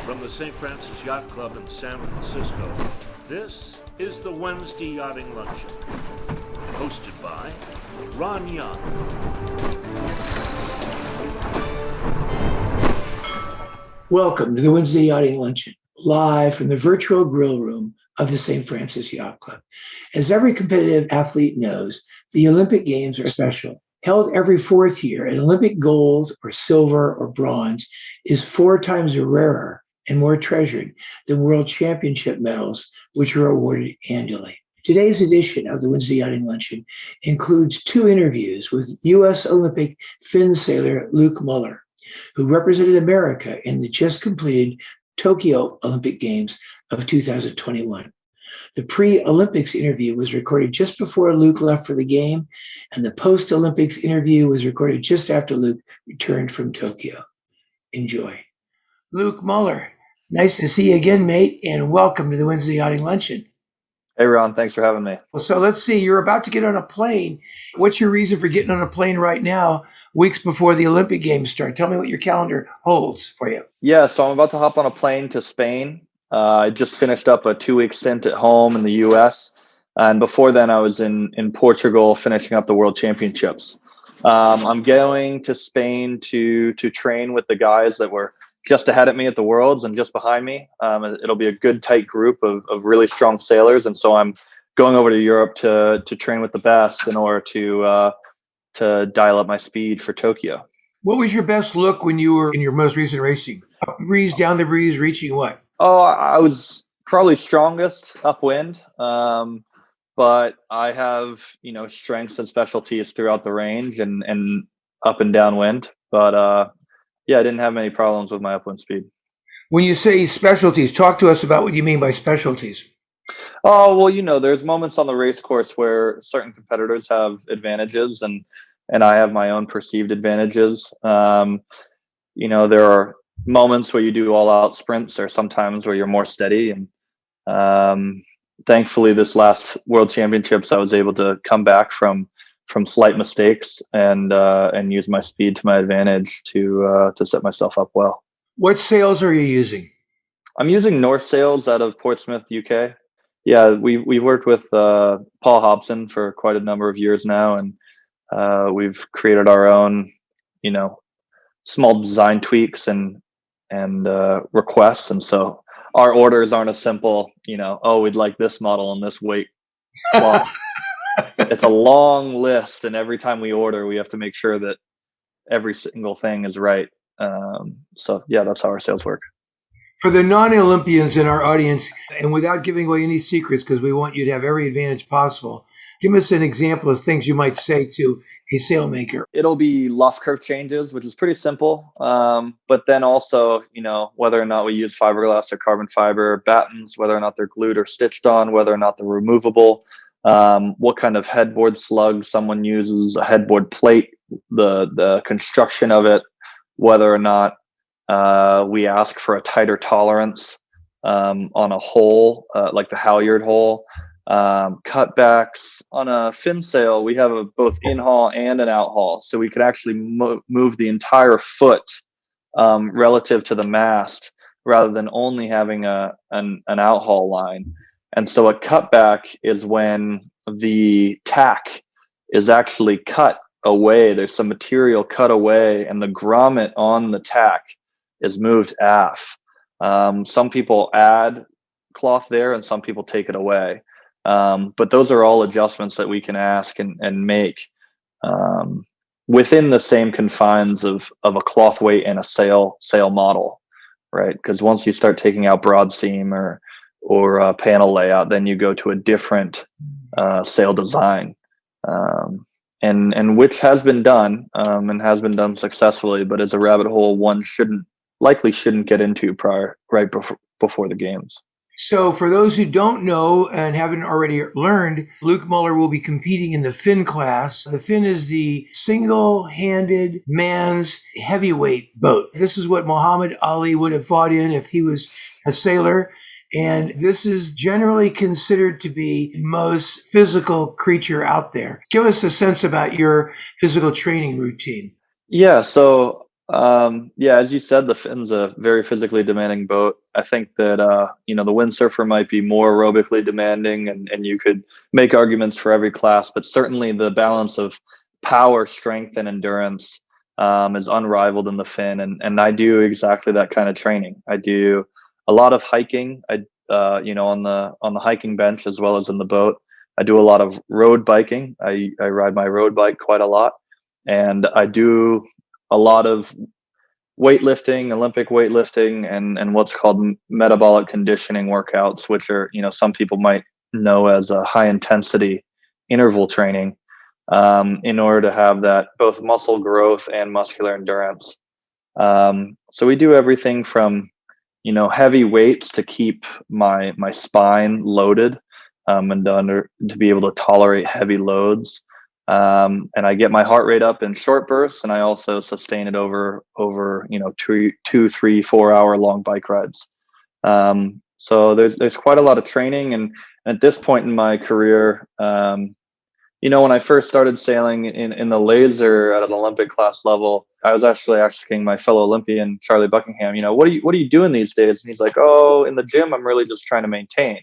From the St. Francis Yacht Club in San Francisco, this is the Wednesday Yachting Luncheon, hosted by Ron Young. Welcome to the Wednesday Yachting Luncheon, live from the virtual grill room of the St. Francis Yacht Club. As every competitive athlete knows, the Olympic Games are special. Held every fourth year, an Olympic gold or silver or bronze is 4 times rarer and more treasured than World Championship medals, which are awarded annually. Today's edition of the Wednesday Yachting Luncheon includes 2 interviews with U.S. Olympic fin sailor Luke Muller, who represented America in the just completed Tokyo Olympic Games of 2021. The pre-Olympics interview was recorded just before Luke left for the game, and the post-Olympics interview was recorded just after Luke returned from Tokyo. Enjoy. Luke Muller, nice to see you again, mate, and welcome to the Wednesday Yachting Luncheon. Hey, Ron, thanks for having me. Well, so let's see, you're about to get on a plane. What's your reason for getting on a plane right now, weeks before the Olympic Games start? Tell me what your calendar holds for you. Yeah, so I'm about to hop on a plane to Spain. I just finished up a 2-week stint at home in the U.S., and before then I was in Portugal finishing up the World Championships. I'm going to Spain to train with the guys that were just ahead of me at the Worlds and just behind me. It'll be a good, tight group of really strong sailors, and so I'm going over to Europe to train with the best in order to dial up my speed for Tokyo. What was your best look when you were in your most recent racing? Up the breeze, down the breeze, reaching what? Oh, I was probably strongest upwind, but I have strengths and specialties throughout the range and up and downwind. But yeah, I didn't have many problems with my upwind speed. When you say specialties, talk to us about what you mean by specialties. Oh, well, there's moments on the race course where certain competitors have advantages and I have my own perceived advantages. There are moments where you do all out sprints or sometimes where you're more steady. And thankfully this last World Championships, I was able to come back from slight mistakes and use my speed to my advantage to set myself up well. What sails are you using? I'm using North Sails out of Portsmouth, UK. Yeah, we worked with Paul Hobson for quite a number of years now, and we've created our own, small design tweaks and requests. And so our orders aren't a simple, we'd like this model and this weight. Well, it's a long list, and every time we order, we have to make sure that every single thing is right. So yeah, that's how our sales work. For the non-Olympians in our audience, and without giving away any secrets, because we want you to have every advantage possible, give us an example of things you might say to a sailmaker. It'll be luff curve changes, which is pretty simple. But then also, whether or not we use fiberglass or carbon fiber, battens, whether or not they're glued or stitched on, whether or not they're removable, what kind of headboard slug someone uses, a headboard plate, the construction of it, whether or not we ask for a tighter tolerance on a hole, like the halyard hole. Cutbacks on a fin sail, we have a both in-haul and an out-haul, so we could actually move the entire foot relative to the mast rather than only having an out-haul line. And so a cutback is when the tack is actually cut away. There's some material cut away, and the grommet on the tack is moved aft. Some people add cloth there and some people take it away. But those are all adjustments that we can ask and make within the same confines of a cloth weight and a sail model, right? Because once you start taking out broad seam or panel layout, then you go to a different sail design. And which has been done and has been done successfully, but is a rabbit hole one likely shouldn't get into before the games. So for those who don't know and haven't already learned, Luke Muller will be competing in the fin class. The fin is the single-handed man's heavyweight boat. This is what Muhammad Ali would have fought in if he was a sailor. And this is generally considered to be the most physical creature out there. Give us a sense about your physical training routine. Yeah, so Yeah, as you said, the Finn's a very physically demanding boat. I think that, the windsurfer might be more aerobically demanding, and you could make arguments for every class, but certainly the balance of power, strength, and endurance is unrivaled in the Finn. And I do exactly that kind of training. I do a lot of hiking. On the hiking bench as well as in the boat. I do a lot of road biking. I ride my road bike quite a lot, and I do a lot of weightlifting, Olympic weightlifting, and what's called metabolic conditioning workouts, which are, some people might know as a high intensity interval training, in order to have that both muscle growth and muscular endurance. So we do everything from, heavy weights to keep my spine loaded, and to be able to tolerate heavy loads. And I get my heart rate up in short bursts, and I also sustain it over 2, 3, 4 hour long bike rides. So there's quite a lot of training, and at this point in my career, when I first started sailing in the laser at an Olympic class level, I was actually asking my fellow Olympian, Charlie Buckingham, what are you doing these days? And he's like, oh, in the gym, I'm really just trying to maintain.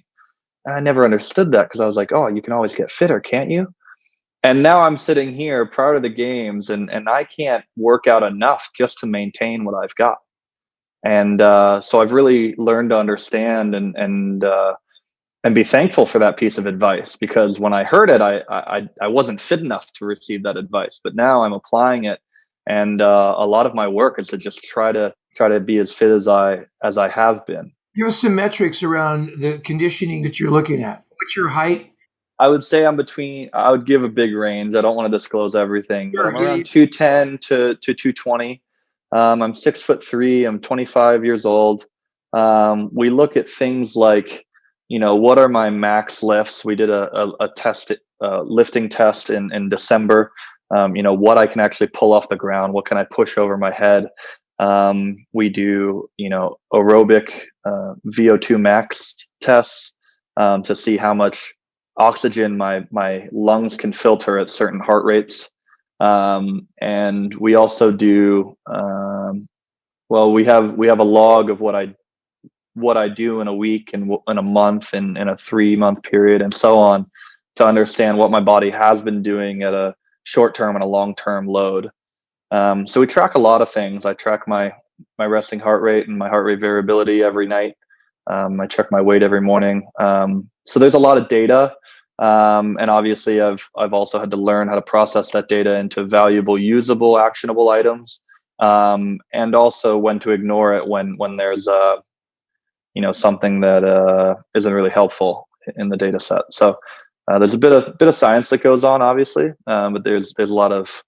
And I never understood that, because I was like, oh, you can always get fitter, can't you? And now I'm sitting here prior to the games, and I can't work out enough just to maintain what I've got. And so I've really learned to understand and be thankful for that piece of advice, because when I heard it, I wasn't fit enough to receive that advice. But now I'm applying it, and a lot of my work is to just try to be as fit as I have been. Give us some metrics around the conditioning that you're looking at. What's your height? I would say I would give a big range. I don't want to disclose everything. Sure, I'm around 210 to 220. I'm 6'3". I'm 25 years old. We look at things like, what are my max lifts? We did a test, lifting test in December. What I can actually pull off the ground. What can I push over my head? We do, aerobic VO2 max tests to see how much oxygen my lungs can filter at certain heart rates. And we also do, we have a log of what I do in a week and in a month and in a 3-month period and so on, to understand what my body has been doing at a short-term and a long-term load. So we track a lot of things. I track my resting heart rate and my heart rate variability every night. I check my weight every morning. So there's a lot of data. And obviously I've also had to learn how to process that data into valuable, usable, actionable items. And also when to ignore it when there's something that isn't really helpful in the data set. So there's a bit of science that goes on, obviously, but there's a lot of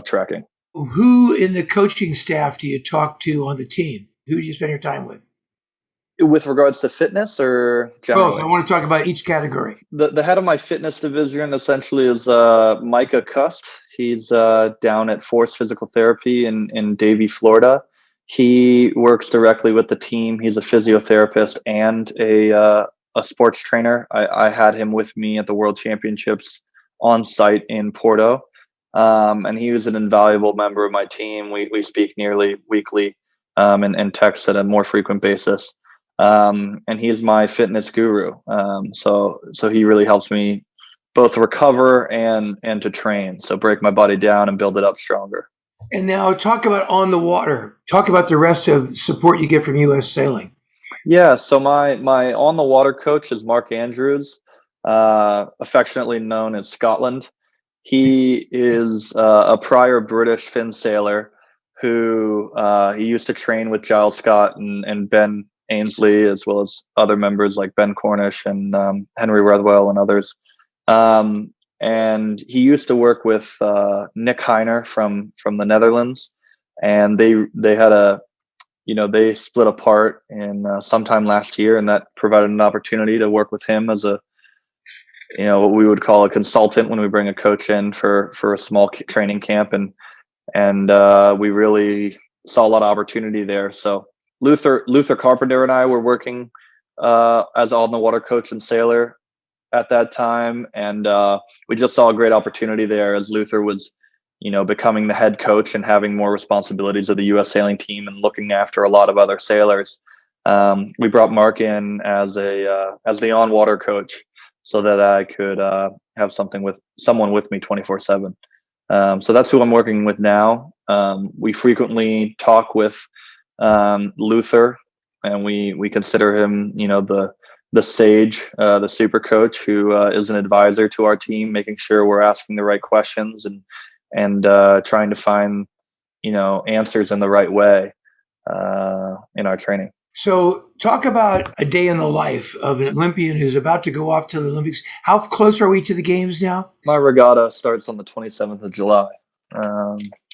tracking. Who in the coaching staff do you talk to on the team? Who do you spend your time with? With regards to fitness or generally? Both. I want to talk about each category. The head of my fitness division essentially is Micah Cust. He's down at Force Physical Therapy in Davie, Florida. He works directly with the team. He's a physiotherapist and a sports trainer. I had him with me at the World Championships on site in Porto. And he was an invaluable member of my team. We speak nearly weekly and text at a more frequent basis. And he's my fitness guru. So he really helps me both recover and to train. So break my body down and build it up stronger. And now talk about on the water. Talk about the rest of support you get from U.S. Sailing. Yeah. So my on the water coach is Mark Andrews, affectionately known as Scotland. He is a prior British Finn sailor who he used to train with Giles Scott and Ben Ainsley, as well as other members like Ben Cornish and Henry Rethwell and others. And he used to work with Nick Heiner from the Netherlands, and they had they split apart in sometime last year, and that provided an opportunity to work with him as a what we would call a consultant when we bring a coach in for a small training camp, and we really saw a lot of opportunity there. So Luther Carpenter and I were working as on the water coach and sailor at that time, and we just saw a great opportunity there, as Luther was becoming the head coach and having more responsibilities of the U.S. sailing team and looking after a lot of other sailors, we brought Mark in as the on-water coach so that I could have someone with me 24/7. So that's who I'm working with now. We frequently talk with Luther, and we consider him, the sage, the super coach who is an advisor to our team, making sure we're asking the right questions and trying to find, answers in the right way in our training. So talk about a day in the life of an Olympian who's about to go off to the Olympics. How close are we to the games now? My regatta starts on the 27th of July.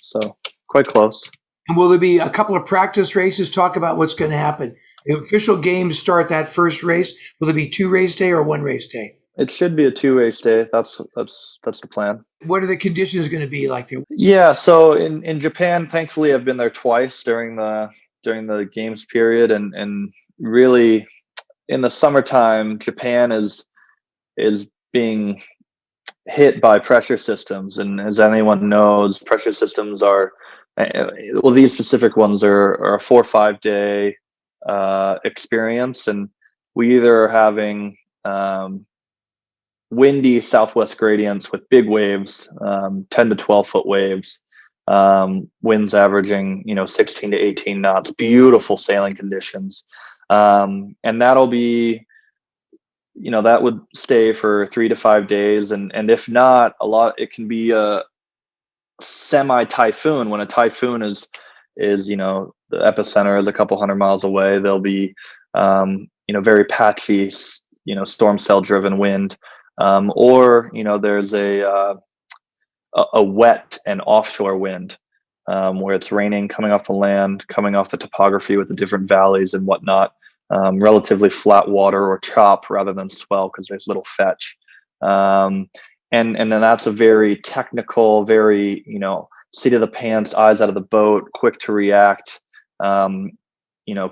So quite close. And will there be a couple of practice races? Talk about what's going to happen. The official games start that first race. Will there be 2 race day or 1 race day? It should be a 2 race day. That's the plan. What are the conditions going to be like there? Yeah, so in Japan, thankfully, I've been there twice during the games period, and really in the summertime, Japan is being hit by pressure systems, and as anyone knows, pressure systems are these specific ones are a 4 or 5 day experience, and we either are having windy southwest gradients with big waves, 10 to 12 foot waves, winds averaging 16 to 18 knots, beautiful sailing conditions, and that'll be that would stay for 3 to 5 days, and if not, it can be a semi typhoon. When a typhoon is the epicenter is a couple hundred miles away, there'll be very patchy storm cell driven wind, or there's a wet and offshore wind, where it's raining coming off the land, coming off the topography with the different valleys and whatnot, relatively flat water or chop rather than swell because there's little fetch. And then that's a very technical, very, seat of the pants, eyes out of the boat, quick to react,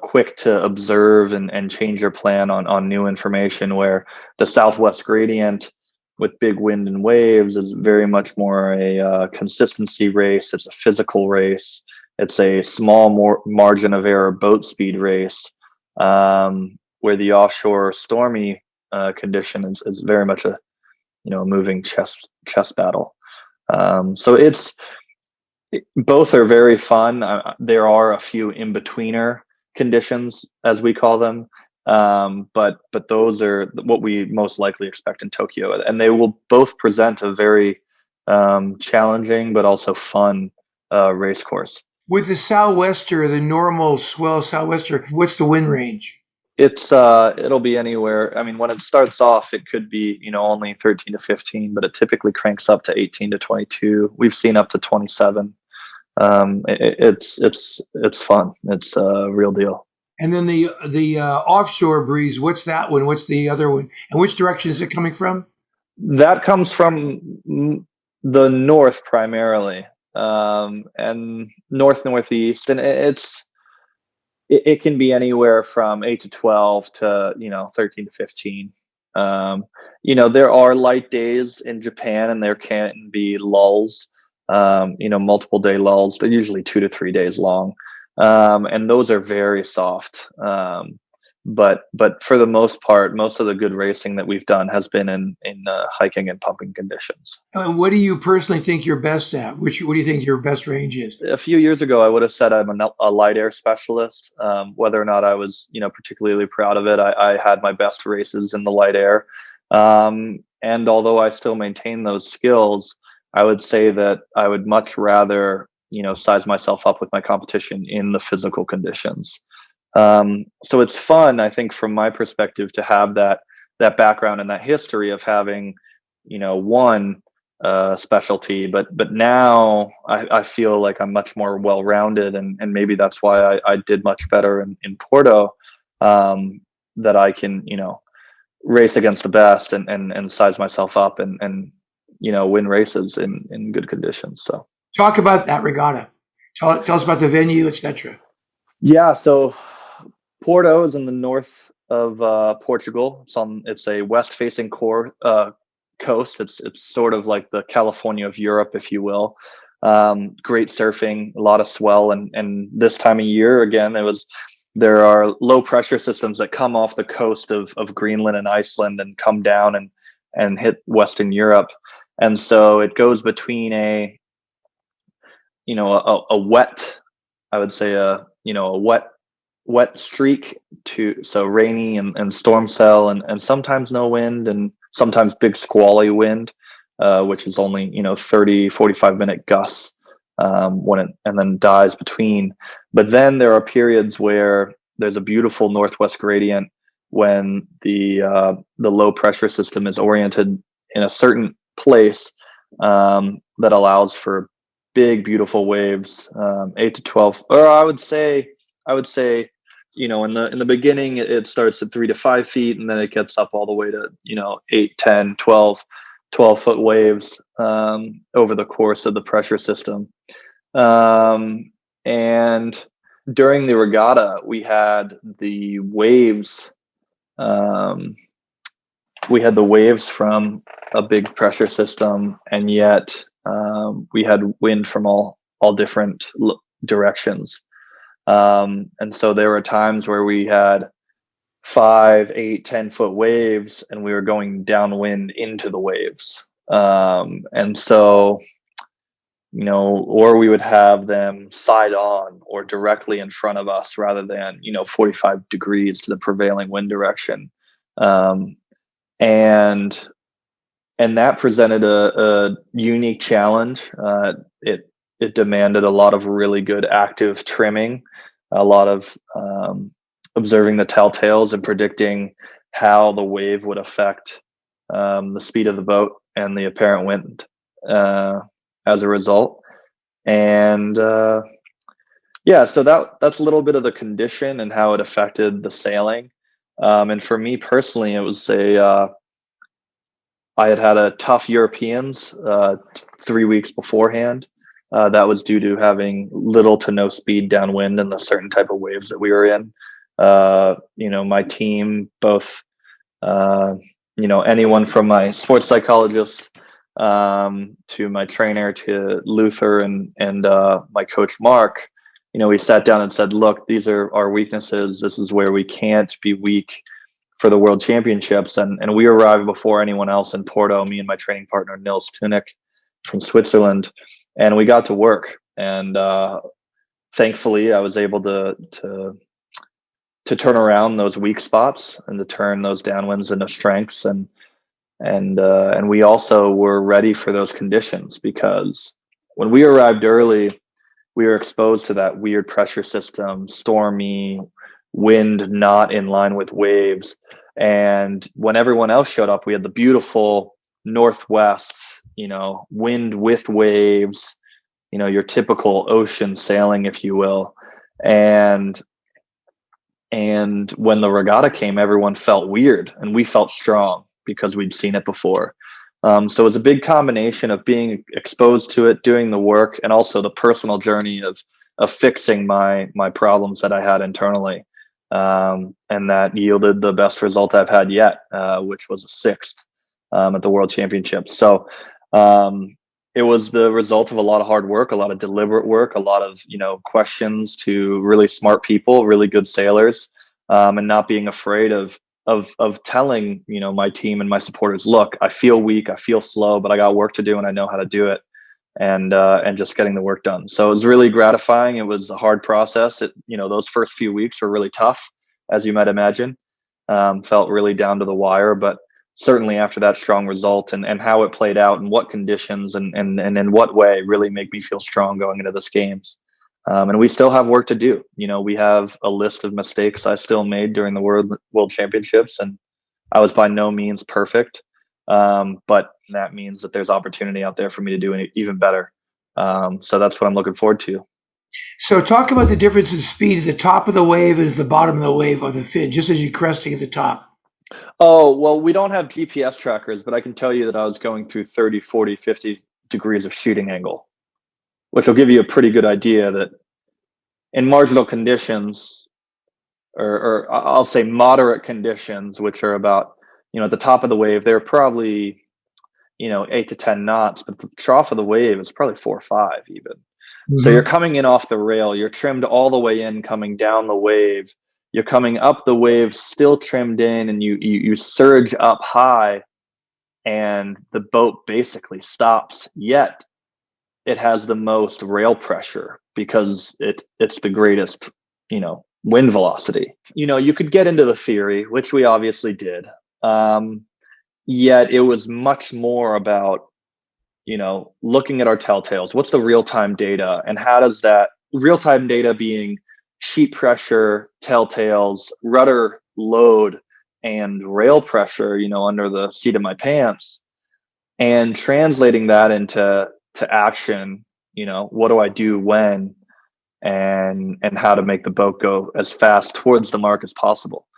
quick to observe and change your plan on new information, where the southwest gradient with big wind and waves is very much more a consistency race. It's a physical race. It's a small margin of error boat speed race, where the offshore stormy condition is very much a moving chess battle. So both are very fun. There are a few in-betweener conditions, as we call them, but those are what we most likely expect in Tokyo, and they will both present a very challenging but also fun race course. With the sou'wester, the normal swell sou'wester, what's the wind range? It'll be anywhere. I mean, when it starts off, it could be only 13 to 15, but it typically cranks up to 18 to 22. We've seen up to 27. It's fun. It's a real deal. And then the offshore breeze, what's that one? What's the other one? And which direction is it coming from? That comes from the north primarily, and northeast, and it can be anywhere from 8 to 12 to 13 to 15. There are light days in Japan, and there can be lulls, multiple day lulls. They're usually 2 to 3 days long, and those are very soft. But for the most part, most of the good racing that we've done has been in hiking and pumping conditions. And what do you personally think you're best at? What do you think your best range is? A few years ago, I would have said I'm a light air specialist. Whether or not I was, particularly proud of it, I had my best races in the light air. And although I still maintain those skills, I would say that I would much rather, size myself up with my competition in the physical conditions. So it's fun, I think, from my perspective, to have that background and that history of having, one specialty, but now I feel like I'm much more well-rounded, and maybe that's why I did much better in Porto, that I can, race against the best and size myself up and win races in good conditions. So talk about that regatta. Tell us about the venue, etc. Yeah, so Porto is in the north of Portugal. It's a west-facing coast. It's sort of like the California of Europe, if you will. Great surfing, a lot of swell, and this time of year again, there are low pressure systems that come off the coast of Greenland and Iceland and come down and hit Western Europe, and so it goes between a wet, I would say a wet streak so rainy and storm cell and sometimes no wind and sometimes big squally wind, which is only 30-45 minute gusts and then dies between. But then there are periods where there's a beautiful northwest gradient when the low pressure system is oriented in a certain place that allows for big beautiful waves, 8 to 12, or I would say in the beginning it starts at 3 to 5 feet, and then it gets up all the way to 8, 10, 12 foot waves over the course of the pressure system. And during the regatta we had the waves from a big pressure system, and yet we had wind from all different directions. And so there were times where we had 5, 8, 10 foot waves, and we were going downwind into the waves. And so, or we would have them side on or directly in front of us rather than, 45 degrees to the prevailing wind direction. And that presented a unique challenge. It demanded a lot of really good active trimming, a lot of observing the telltales and predicting how the wave would affect the speed of the boat and the apparent wind as a result. And so that's a little bit of the condition and how it affected the sailing. And for me personally, it was I had a tough Europeans 3 weeks beforehand. That was due to having little to no speed downwind and the certain type of waves that we were in. My team, both, anyone from my sports psychologist to my trainer to Luther and my coach Mark, we sat down and said, look, these are our weaknesses. This is where we can't be weak for the World Championships. And we arrived before anyone else in Porto, me and my training partner, Nils Tunick from Switzerland. And we got to work. And thankfully, I was able to turn around those weak spots and to turn those downwinds into strengths. And we also were ready for those conditions, because when we arrived early, we were exposed to that weird pressure system, stormy wind, not in line with waves. And when everyone else showed up, we had the beautiful northwest, wind with waves, your typical ocean sailing, if you will. And when the regatta came, everyone felt weird, and we felt strong because we'd seen it before. So it was a big combination of being exposed to it, doing the work, and also the personal journey of fixing my problems that I had internally. And that yielded the best result I've had yet, which was a 6th at the World Championships. So it was the result of a lot of hard work, a lot of deliberate work, a lot of questions to really smart people, really good sailors, and not being afraid of telling my team and my supporters, look, I feel weak, I feel slow, but I got work to do and I know how to do it. And just getting the work done. So it was really gratifying. It was a hard process. Those first few weeks were really tough, as you might imagine. Felt really down to the wire, but certainly after that strong result and how it played out and what conditions and in what way really make me feel strong going into this games. And we still have work to do. We have a list of mistakes I still made during the World Championships, and I was by no means perfect. But that means that there's opportunity out there for me to do even better. So that's what I'm looking forward to. So talk about the difference in speed at the top of the wave and at the bottom of the wave or the fin, just as you're cresting at the top. Oh, well, we don't have GPS trackers, but I can tell you that I was going through 30, 40, 50 degrees of shooting angle, which will give you a pretty good idea that in marginal conditions, or I'll say moderate conditions, which are about, at the top of the wave, they're probably, 8 to 10 knots, but the trough of the wave is probably 4 or 5 even. So Mhm. you're coming in off the rail, you're trimmed all the way in, coming down the wave. You're coming up the wave, still trimmed in, and you surge up high, and the boat basically stops. Yet it has the most rail pressure because it's the greatest, wind velocity. You could get into the theory, which we obviously did. Yet it was much more about looking at our telltales. What's the real-time data, and how does that real-time data being sheet pressure, telltales, rudder load, and rail pressure, under the seat of my pants, and translating that into action. What do I do when, and how to make the boat go as fast towards the mark as possible,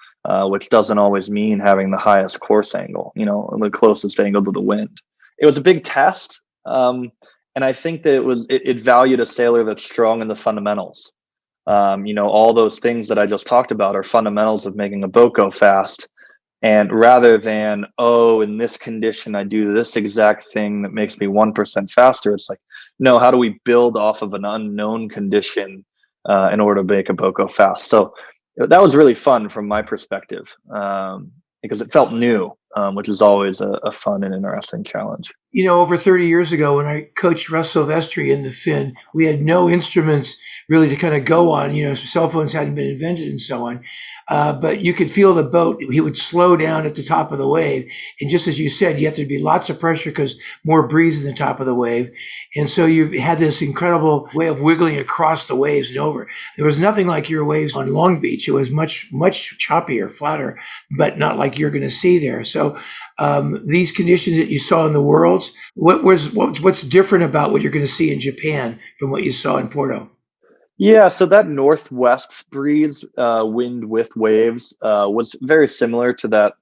which doesn't always mean having the highest course angle, the closest angle to the wind. It was a big test. And I think that it valued a sailor that's strong in the fundamentals. All those things that I just talked about are fundamentals of making a boat go fast. And rather than, in this condition, I do this exact thing that makes me 1% faster. It's like, no, how do we build off of an unknown condition in order to make a boat go fast? So that was really fun from my perspective, because it felt new, which is always a fun and interesting challenge. Over 30 years ago, when I coached Russ Silvestri in the Fin, we had no instruments really to kind of go on. Cell phones hadn't been invented and so on. But you could feel the boat. He would slow down at the top of the wave. And just as you said, you have to be lots of pressure because more breeze in the top of the wave. And so you had this incredible way of wiggling across the waves and over. There was nothing like your waves on Long Beach. It was much, much choppier, flatter, but not like you're going to see there. So these conditions that you saw in the Worlds, what's different about what you're going to see in Japan from what you saw in Porto? Yeah, so that northwest breeze, wind with waves, was very similar to that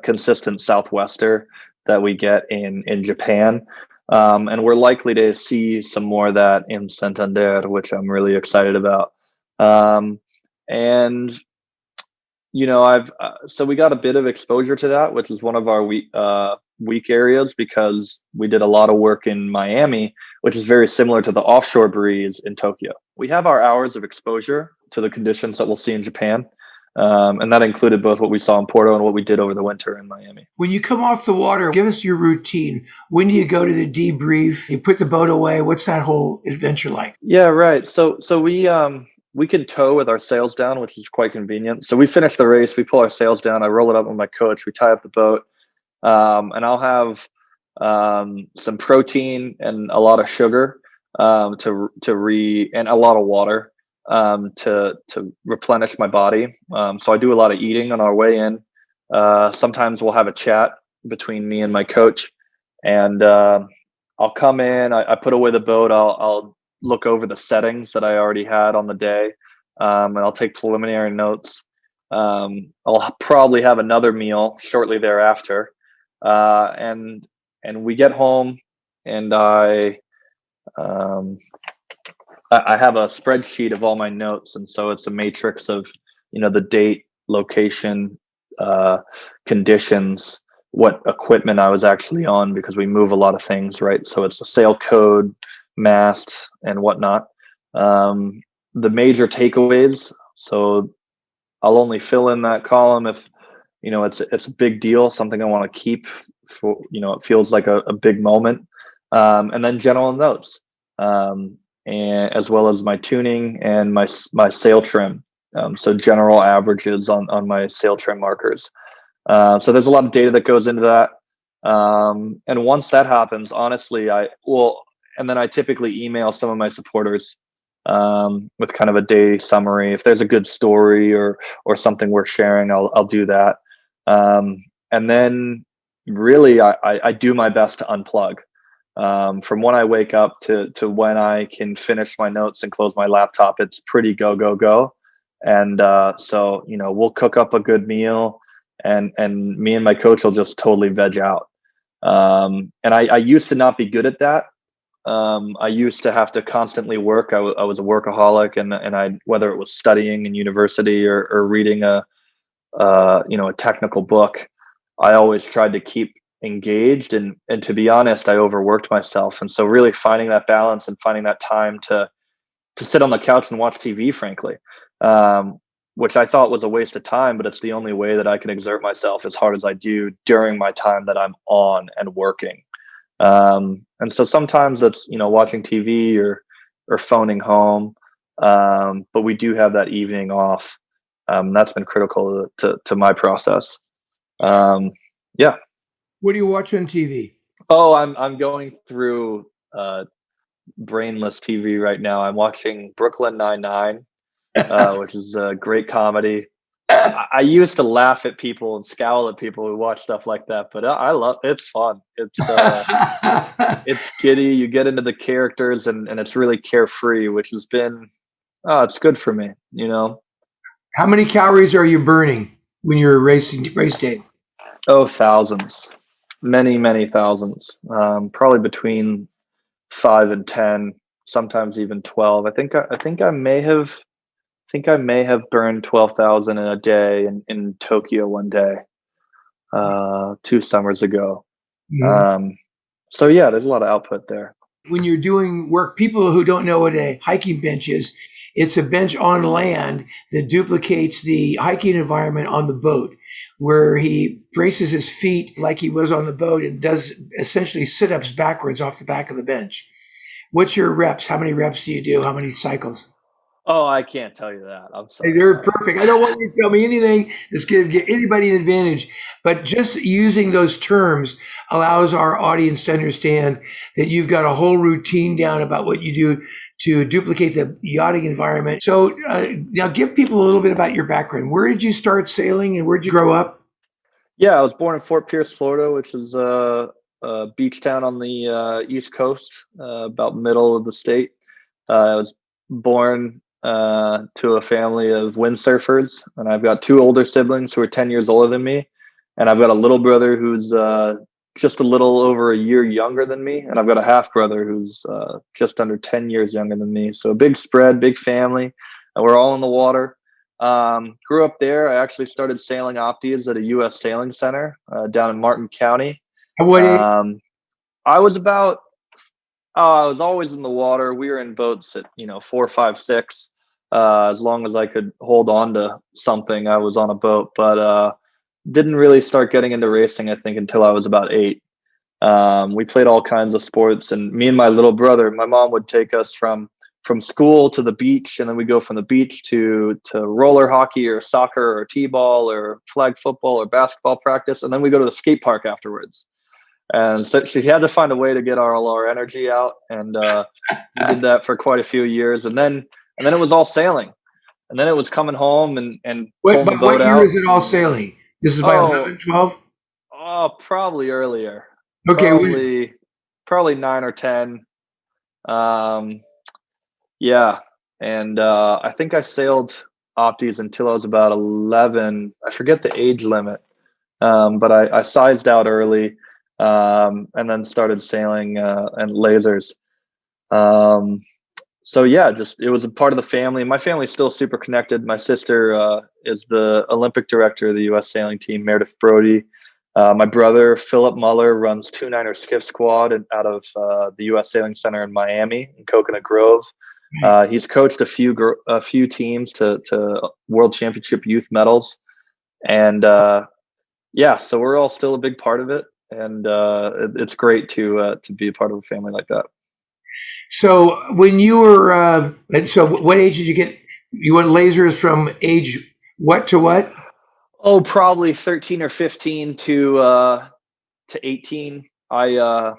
consistent southwester that we get in Japan. And we're likely to see some more of that in Santander, which I'm really excited about. And I've so we got a bit of exposure to that, which is one of our weak areas, because we did a lot of work in Miami, which is very similar to the offshore breeze in Tokyo. We have our hours of exposure to the conditions that we'll see in Japan. And that included both what we saw in Porto and what we did over the winter in Miami. When you come off the water, give us your routine. When do you go to the debrief? You put the boat away. What's that whole adventure like? Yeah, right. So we can tow with our sails down, which is quite convenient. So we finish the race, we pull our sails down, I roll it up with my coach, we tie up the boat, and I'll have some protein and a lot of sugar and a lot of water to replenish my body. So I do a lot of eating on our way in. Sometimes we'll have a chat between me and my coach, and I'll come in, I put away the boat, I'll look over the settings that I already had on the day, and I'll take preliminary notes. I'll probably have another meal shortly thereafter, and we get home, and I have a spreadsheet of all my notes, and so it's a matrix of the date, location, conditions, what equipment I was actually on, because we move a lot of things, right? So it's a sail code, mast, and whatnot. The major takeaways. So I'll only fill in that column if it's a big deal, something I want to keep for it feels like a big moment. And then general notes, and as well as my tuning and my sail trim. So general averages on my sail trim markers. So there's a lot of data that goes into that. And once that happens, honestly, and then I typically email some of my supporters with kind of a day summary. If there's a good story or something worth sharing, I'll do that. And then really I do my best to unplug. From when I wake up to when I can finish my notes and close my laptop, it's pretty go, go, go. And so we'll cook up a good meal, and me and my coach will just totally veg out. And I used to not be good at that. I used to have to constantly work. I was a workaholic, and I, whether it was studying in university or reading a technical book, I always tried to keep engaged. And to be honest, I overworked myself. And so really finding that balance and finding that time to sit on the couch and watch TV, frankly, which I thought was a waste of time, but it's the only way that I can exert myself as hard as I do during my time that I'm on and working. And so sometimes that's, watching TV or phoning home. But we do have that evening off. That's been critical to my process. Yeah. What do you watch on TV? Oh, I'm going through brainless TV right now. I'm watching Brooklyn Nine-Nine, which is a great comedy. I used to laugh at people and scowl at people who watch stuff like that, but I love it's fun. It's giddy. You get into the characters and it's really carefree, which has been it's good for me, How many calories are you burning when you're race day? Oh, thousands. Many, many thousands. Probably between 5 and 10, sometimes even 12. I think I may have burned 12,000 in a day in Tokyo one day, 2 summers ago. Mm-hmm. So yeah, there's a lot of output there. When you're doing work, people who don't know what a hiking bench is, it's a bench on land that duplicates the hiking environment on the boat, where he braces his feet like he was on the boat and does essentially sit-ups backwards off the back of the bench. What's your reps? How many reps do you do? How many cycles? Oh, I can't tell you that. I'm sorry. They're perfect. I don't want you to tell me anything that's going to give anybody an advantage, but just using those terms allows our audience to understand that you've got a whole routine down about what you do to duplicate the yachting environment. So now give people a little bit about your background. Where did you start sailing and where did you grow up? Yeah, I was born in Fort Pierce, Florida, which is a beach town on the East Coast, about middle of the state. I was born to a family of windsurfers, and I've got 2 older siblings who are 10 years older than me, and I've got a little brother who's just a little over a year younger than me, and I've got a half brother who's just under 10 years younger than me. So a big spread, big family, and we're all in the water. Grew up there. I actually started sailing Optis at a U.S. sailing center down in Martin County. At what age? I was about I was always in the water. We were in boats at 4, 5, 6. As long as I could hold on to something, I was on a boat, but didn't really start getting into racing, I think, until I was about 8. We played all kinds of sports, and me and my little brother, my mom would take us from school to the beach, and then we go from the beach to roller hockey or soccer or t-ball or flag football or basketball practice, and then we go to the skate park afterwards. And so she had to find a way to get all our energy out, and we did that for quite a few years, and then it was all sailing, and then it was coming home and pulling the boat what year out. is it all sailing? This is by 11, 12? Oh, probably earlier. Okay, probably 9 or 10. Yeah, and I think I sailed Optis until I was about 11. I forget the age limit, but I sized out early. And then started sailing and lasers. So yeah, it was a part of the family. My family's still super connected. My sister is the Olympic director of the U.S. Sailing Team, Meredith Brody. My brother, Philip Muller, runs 2-9er skiff squad out of the U.S. Sailing Center in Miami, in Coconut Grove. He's coached a few teams to World Championship youth medals. And yeah, so we're all still a big part of it. And it's great to be a part of a family like that. So when you were, so what age did you get? You went lasers from age what to what? Oh, probably 13 or 15 to 18. I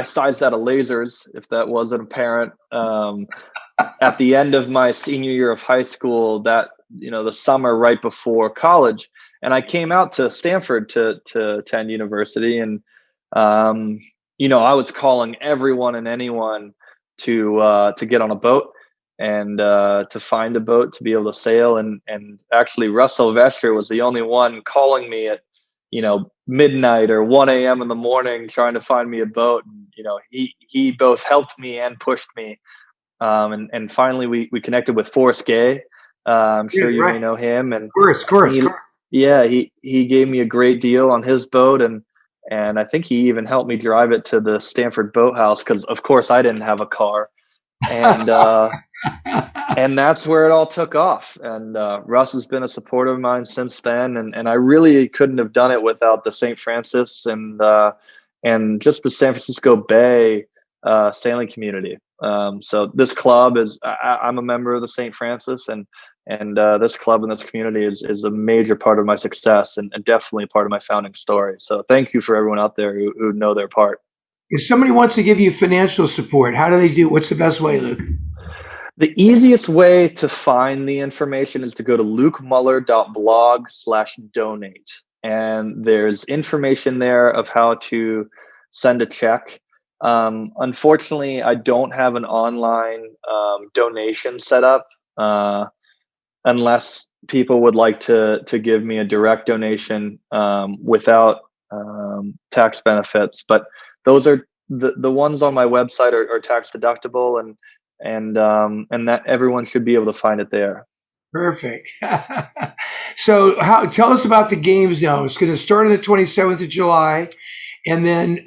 sized out of lasers, if that wasn't apparent. At the end of my senior year of high school, that the summer right before college. And I came out to Stanford to attend university, and I was calling everyone and anyone to get on a boat and to find a boat to be able to sail. And actually, Russ Sylvester was the only one calling me at midnight or 1 a.m. in the morning trying to find me a boat. And, he both helped me and pushed me. And finally, we connected with Forrest Gay. I'm sure you may know him. And of course. Yeah, he gave me a great deal on his boat, and And I think he even helped me drive it to the Stanford boathouse because, of course, I didn't have a car. And and that's where it all took off. And Russ has been a supporter of mine since then. And I really couldn't have done it without the St. Francis and just the San Francisco Bay sailing community. So this club is, I'm a member of the St. Francis, and this club and this community is a major part of my success and definitely part of my founding story. So thank you for everyone out there who know their part. If somebody wants to give you financial support, how do they do? What's the best way, Luke? The easiest way to find the information is to go to lukemuller.blog/donate. And there's information there of how to send a check. Unfortunately, I don't have an online donation set up unless people would like to give me a direct donation without tax benefits. But those are the ones on my website are tax deductible, and that everyone should be able to find it there. Perfect. So tell us about the games now. It's going to start on the 27th of July. And then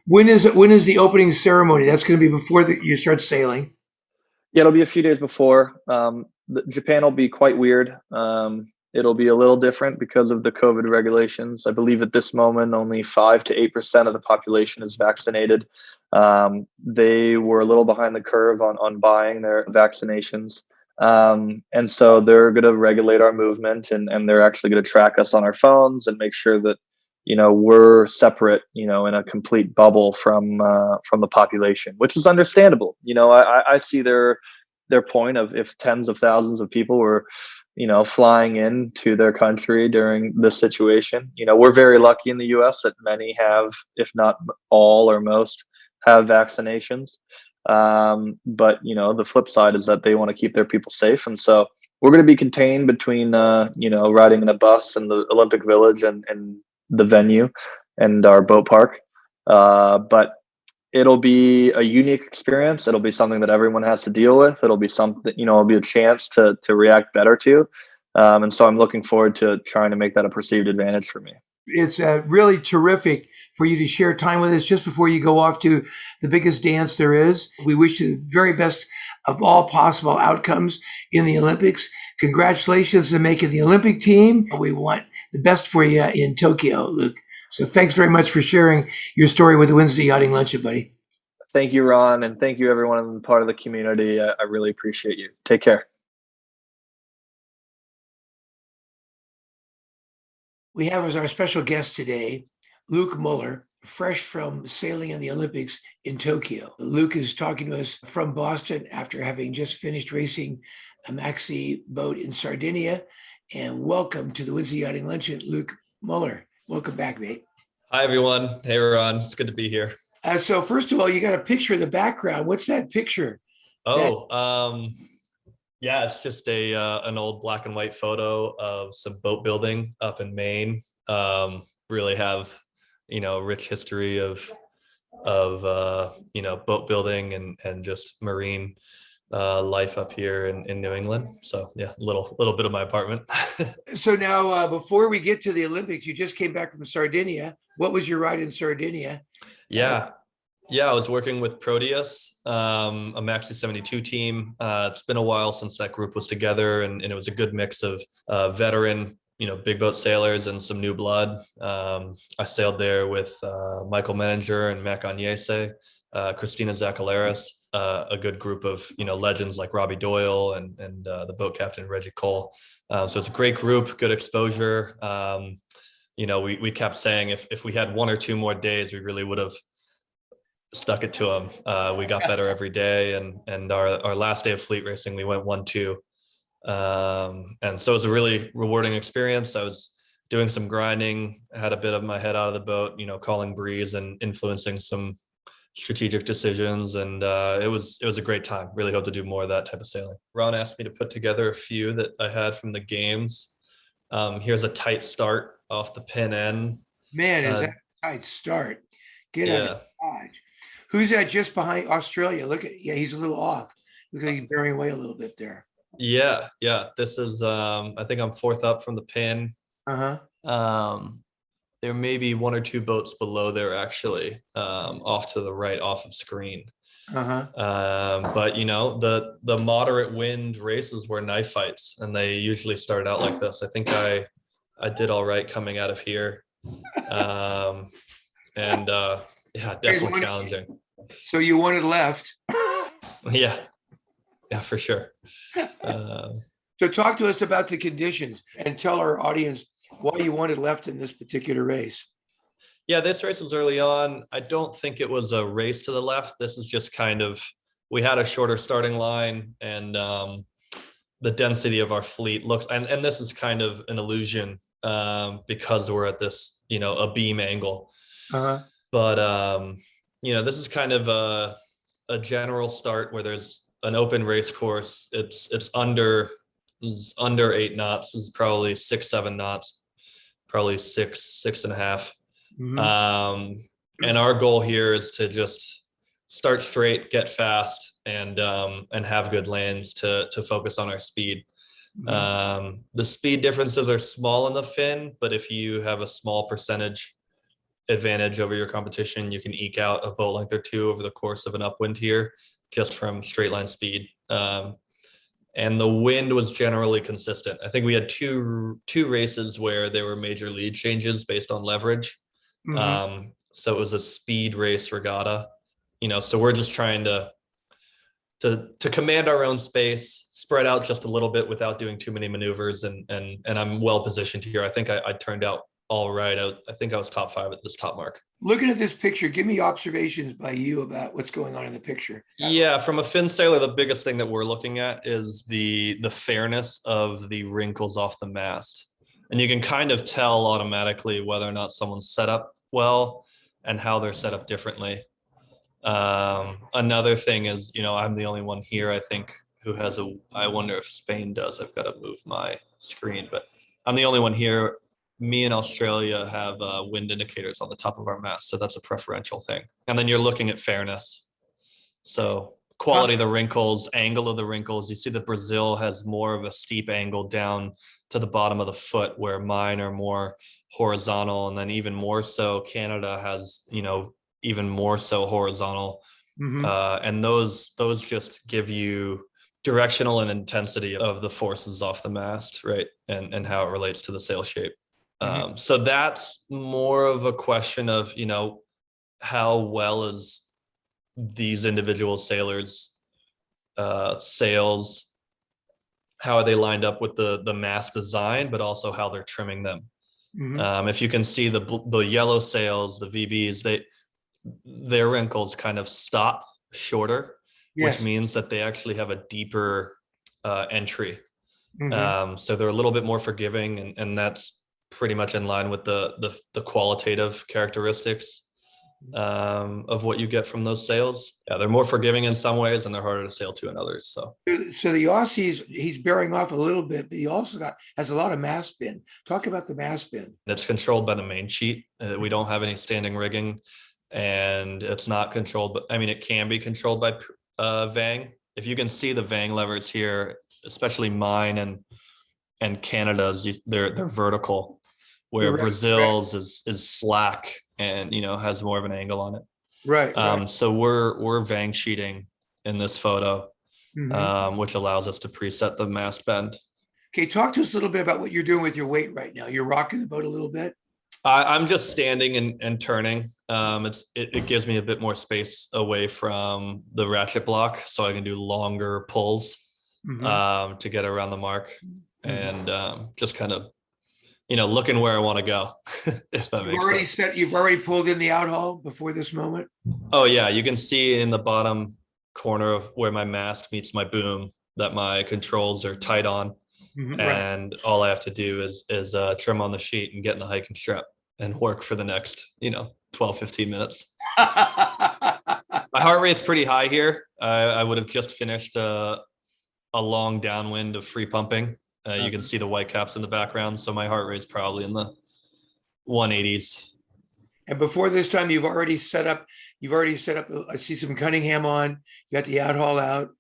when is the opening ceremony? That's going to be before you start sailing. Yeah, it'll be a few days before. Japan will be quite weird. It'll be a little different because of the COVID regulations. I believe at this moment, only 5 to 8% of the population is vaccinated. They were a little behind the curve on buying their vaccinations. And so they're going to regulate our movement, and they're actually going to track us on our phones and make sure that, we're separate, in a complete bubble from the population, which is understandable. I see their point of, if tens of thousands of people were, flying into their country during this situation. We're very lucky in the US that many have, if not all or most, have vaccinations. But the flip side is that they want to keep their people safe. And so we're going to be contained between, riding in a bus in the Olympic Village and the venue and our boat park. But it'll be a unique experience. It'll be something that everyone has to deal with. It'll be something, it'll be a chance to react better to. And so I'm looking forward to trying to make that a perceived advantage for me. It's really terrific for you to share time with us just before you go off to the biggest dance there is. We wish you the very best of all possible outcomes in the Olympics. Congratulations on making the Olympic team. We want the best for you in Tokyo, Luke. So thanks very much for sharing your story with the Wednesday Yachting Luncheon, buddy. Thank you, Ron, and thank you, everyone in part of the community. I really appreciate you. Take care. We have as our special guest today, Luke Muller, fresh from sailing in the Olympics in Tokyo. Luke is talking to us from Boston after having just finished racing a maxi boat in Sardinia. And welcome to the Wednesday Yachting Luncheon, Luke Muller. Welcome back, mate. Hi, everyone. Hey, Ron. It's good to be here. So first of all, you got a picture in the background. What's that picture? Yeah, it's just an old black and white photo of some boat building up in Maine. Really have, rich history of boat building and just marine life up here in New England. So yeah, a little bit of my apartment. So now, before we get to the Olympics, you just came back from Sardinia. What was your ride in Sardinia? Yeah, I was working with Proteus, a Maxi 72 team. It's been a while since that group was together, and it was a good mix of veteran, big boat sailors and some new blood. I sailed there with Michael Menninger and Mac Agnese, Christina Zakalaris, a good group of, legends like Robbie Doyle and the boat captain, Reggie Cole. So it's a great group, good exposure. We kept saying if we had 1 or 2 more days, we really would have stuck it to them. We got better every day, and our last day of fleet racing, we went 1-2. And so it was a really rewarding experience. I was doing some grinding, had a bit of my head out of the boat, calling breeze and influencing some strategic decisions. And it was a great time. Really hope to do more of that type of sailing. Ron asked me to put together a few that I had from the games. Here's a tight start off the pin end. Man, is that a tight start? Get out of Dodge. Who's that just behind Australia? He's a little off. Looks like he's bearing away a little bit there. Yeah. This is I think I'm 4th up from the pin. there may be one or two boats below there actually, off to the right, off of screen. But you know, the moderate wind races were knife fights, and they usually start out like this. I think I did all right coming out of here. Yeah, definitely challenging. So you wanted left. Yeah, for sure. So talk to us about the conditions and tell our audience why you wanted left in this particular race. Yeah, this race was early on. I don't think it was a race to the left. This is just kind of, we had a shorter starting line, and the density of our fleet looks, and this is kind of an illusion because we're at this, you know, a beam angle. But you know, this is kind of a general start where there's an open race course. It's under 8 knots. It's probably 6-7 knots, probably 6.5. And our goal here is to just start straight, get fast, and have good lands to focus on our speed. The speed differences are small in the fin, but if you have a small percentage advantage over your competition, you can eke out a boat length or two over the course of an upwind here, just from straight line speed. And the wind was generally consistent. I think we had two races where there were major lead changes based on leverage. So it was a speed race regatta, you know, so we're just trying to command our own space, spread out just a little bit without doing too many maneuvers. And I'm well positioned here. I think I turned out all right. I think I was top 5 at this top mark. Looking at this picture, give me observations by you about what's going on in the picture. Yeah, from a fin sailor, the biggest thing that we're looking at is the fairness of the wrinkles off the mast. And you can kind of tell automatically whether or not someone's set up well and how they're set up differently. Another thing is, you know, I'm the only one here, I think, who has I wonder if Spain does. I've got to move my screen, but I'm the only one here. Me and Australia have wind indicators on the top of our mast, so that's a preferential thing. And then you're looking at fairness. So quality of the wrinkles, angle of the wrinkles. You see that Brazil has more of a steep angle down to the bottom of the foot, where mine are more horizontal. And then even more so, Canada has, you know, even more so horizontal. And those just give you directional and intensity of the forces off the mast, right? And how it relates to the sail shape. So that's more of a question of, you know, how well is these individual sailors sails, how are they lined up with the mast design, but also how they're trimming them. If you can see the yellow sails, the VBs, their wrinkles kind of stop shorter, which means that they actually have a deeper entry. So they're a little bit more forgiving, and that's pretty much in line with the qualitative characteristics of what you get from those sails. Yeah, they're more forgiving in some ways, and they're harder to sail to in others. So the Aussies, he's bearing off a little bit, but he also has a lot of mast bin. Talk about the mast bin. It's controlled by the main sheet. We don't have any standing rigging, and it's not controlled, but I mean, it can be controlled by Vang. If you can see the Vang levers here, especially mine and Canada's, they're vertical, where Brazil's is slack and, you know, has more of an angle on it. Right. So we're Vang sheeting in this photo, which allows us to preset the mast bend. Okay, talk to us a little bit about what you're doing with your weight right now. You're rocking the boat a little bit. I'm just standing and turning. It gives me a bit more space away from the ratchet block, so I can do longer pulls to get around the mark, and just kind of, you know, looking where I want to go. If that makes sense. You've already pulled in the outhaul before this moment. Oh yeah, you can see in the bottom corner of where my mast meets my boom that my controls are tight on. And all I have to do is trim on the sheet and get in the hiking strap and work for the next, you know, 12-15 minutes. My heart rate's pretty high here. I would have just finished a long downwind of free pumping. You can see the white caps in the background, so my heart rate's probably in the 180s. And before this time, you've already set up. I see some Cunningham on. You got the outhaul out.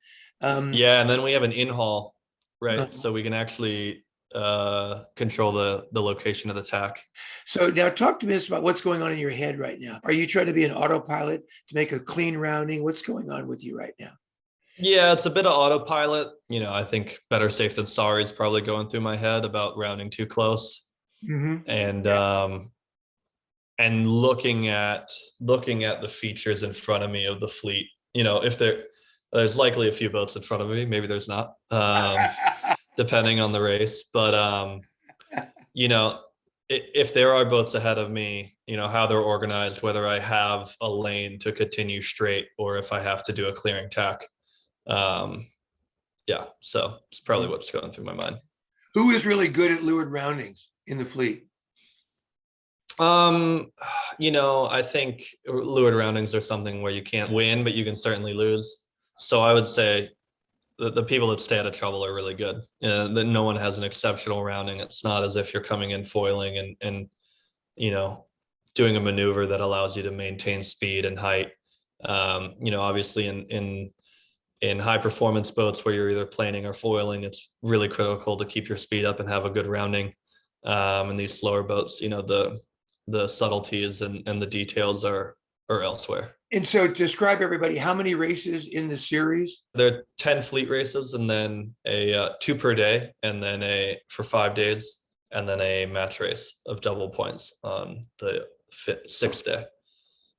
Yeah, and then we have an in-haul, right? So we can actually control the location of the tack. So now talk to me about what's going on in your head right now. Are you trying to be an autopilot to make a clean rounding? What's going on with you right now? Yeah, it's a bit of autopilot. I think better safe than sorry is probably going through my head about rounding too close. Mm-hmm. And looking at the features in front of me of the fleet. If there's likely a few boats in front of me, maybe there's not, depending on the race. But if there are boats ahead of me, how they're organized, whether I have a lane to continue straight or if I have to do a clearing tack. So it's probably what's going through my mind. Who is really good at leeward roundings in the fleet? I think leeward roundings are something where you can't win, but you can certainly lose. So I would say the people that stay out of trouble are really good. That no one has an exceptional rounding. It's not as if you're coming in foiling and doing a maneuver that allows you to maintain speed and height. Obviously in high performance boats where you're either planing or foiling, it's really critical to keep your speed up and have a good rounding. In these slower boats, the subtleties and the details are elsewhere. And so describe everybody, how many races in the series? There are 10 fleet races and then a 2 per day, and then for 5 days, and then a match race of double points on the 6th day.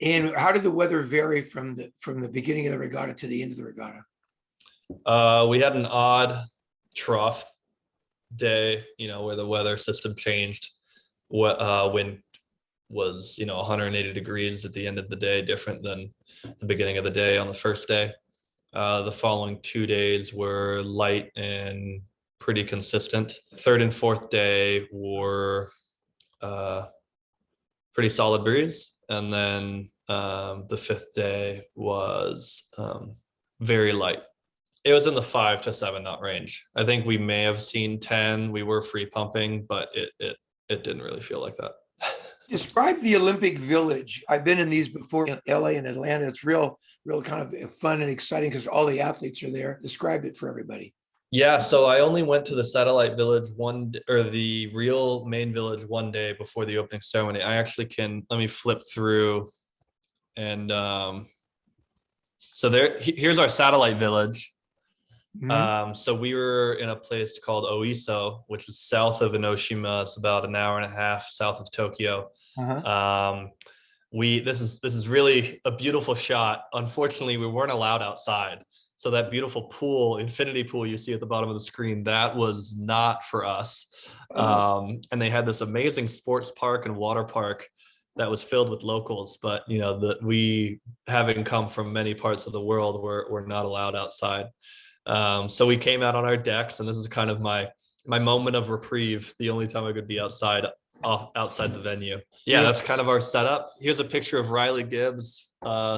And how did the weather vary from the beginning of the regatta to the end of the regatta? We had an odd trough day, where the weather system changed. Wind was 180 degrees at the end of the day, different than the beginning of the day on the first day. The following 2 days were light and pretty consistent. Third and fourth day were pretty solid breeze, and then the fifth day was very light. It was in the 5 to 7 knot range. I think we may have seen 10. We were free pumping, but it didn't really feel like that. Describe the Olympic Village. I've been in these before in LA and Atlanta. It's real kind of fun and exciting because all the athletes are there. Describe it for everybody. Yeah, so I only went to the satellite village the real main village one day before the opening ceremony. I actually let me flip through and so here's our satellite village. Mm-hmm. So we were in a place called Oiso, which is south of Enoshima. It's about an hour and a half south of Tokyo. Uh-huh. This is really a beautiful shot. Unfortunately, we weren't allowed outside. So that beautiful pool, infinity pool you see at the bottom of the screen, that was not for us. And they had this amazing sports park and water park that was filled with locals, but we, having come from many parts of the world, were not allowed outside. So we came out on our decks, and this is kind of my moment of reprieve. The only time I could be outside the venue. Yeah, that's kind of our setup. Here's a picture of Riley Gibbs